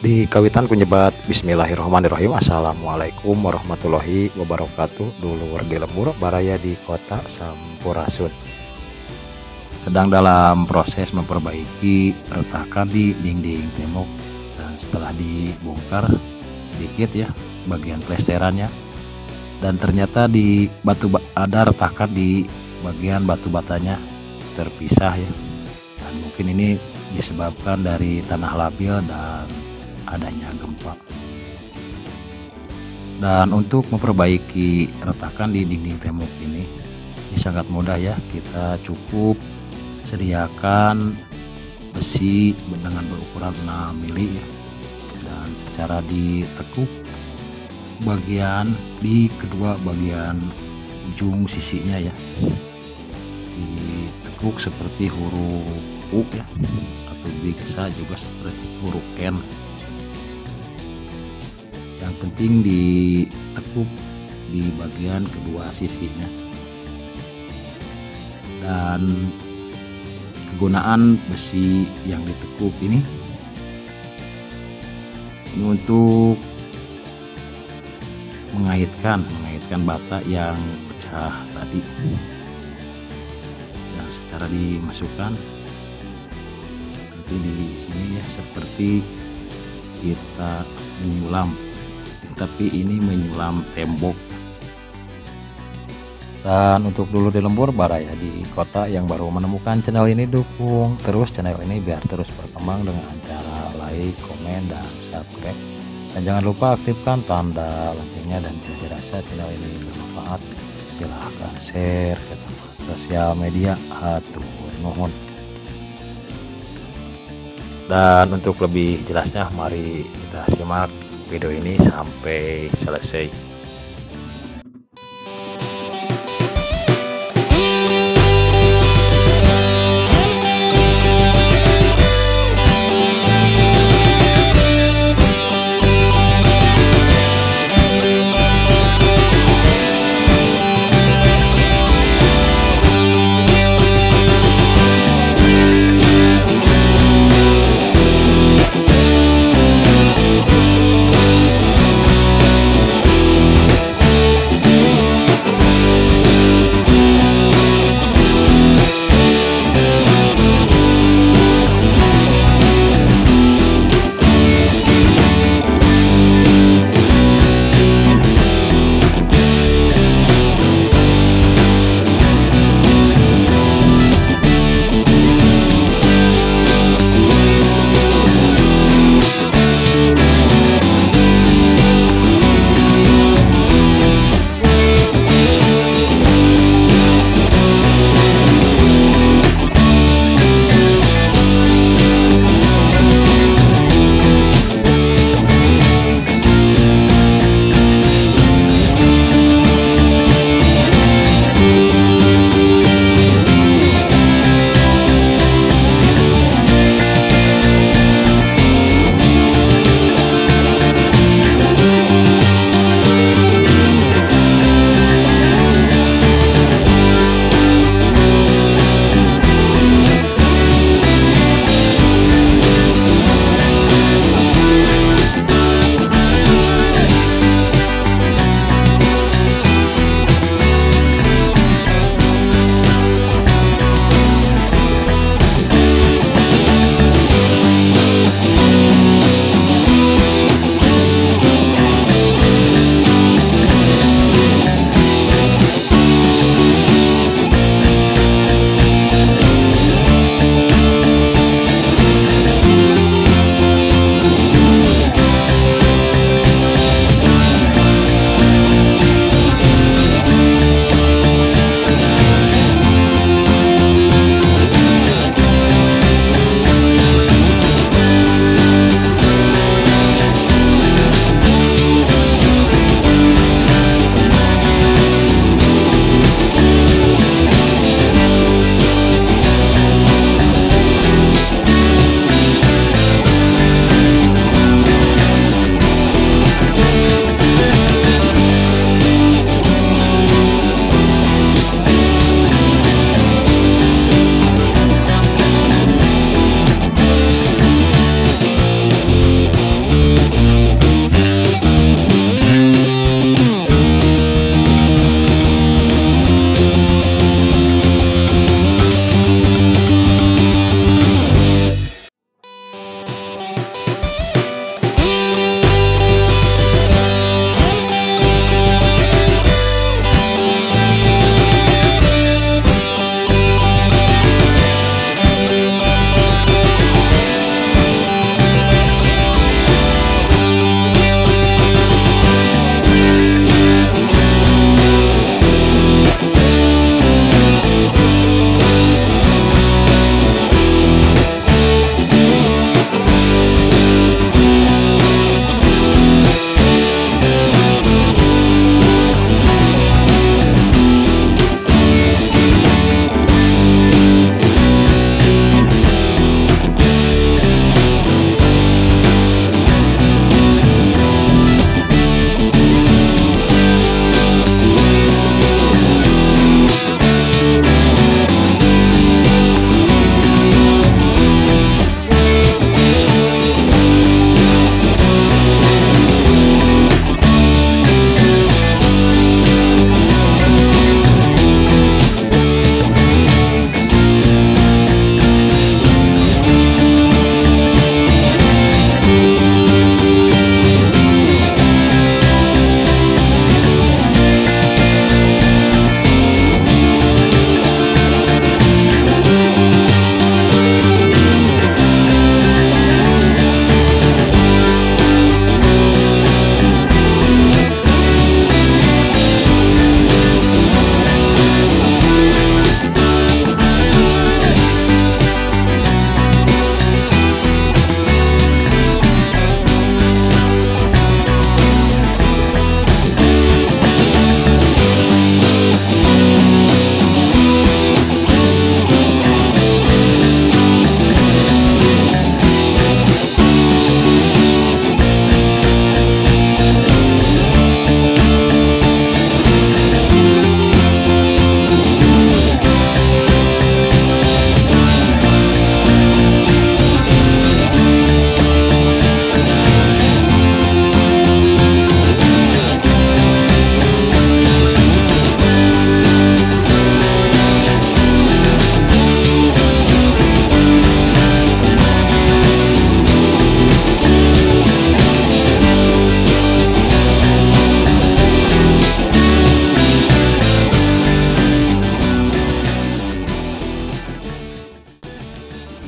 Di kawitan kunyebat Bismillahirrahmanirrahim. Assalamualaikum warahmatullahi wabarakatuh. Dulur di lembur baraya di kota Sampurasun. Sedang dalam proses memperbaiki retakan di dinding tembok, dan setelah dibongkar sedikit ya bagian plesterannya, dan ternyata di ada retakan di bagian batu batanya terpisah ya, dan mungkin ini disebabkan dari tanah labil dan adanya gempa. Dan untuk memperbaiki retakan di dinding tembok ini sangat mudah ya. Kita cukup sediakan besi dengan berukuran 6 mili ya, dan secara ditekuk bagian di kedua bagian ujung sisinya ya, ditekuk seperti huruf U ya, atau bisa juga seperti huruf N. Yang penting ditekuk di bagian kedua sisinya. Dan kegunaan besi yang ditekuk ini untuk mengaitkan bata yang pecah tadi. Dan secara dimasukkan nanti di sini ya, seperti kita menyulam, tapi ini menyulam tembok. Dan untuk dulu di lembur baraya di kota yang baru menemukan channel ini, dukung terus channel ini biar terus berkembang dengan cara like, komen, dan subscribe. Dan jangan lupa aktifkan tanda loncengnya, dan jika dirasa channel ini bermanfaat silahkan share ke teman sosial media. Hatur nuhun. Dan untuk lebih jelasnya mari kita simak video ini sampai selesai.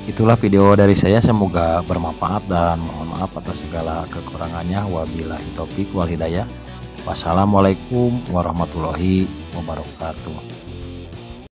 Itulah video dari saya, semoga bermanfaat dan mohon maaf atas segala kekurangannya. Wabillahi taufik wal hidayah. Wassalamualaikum warahmatullahi wabarakatuh.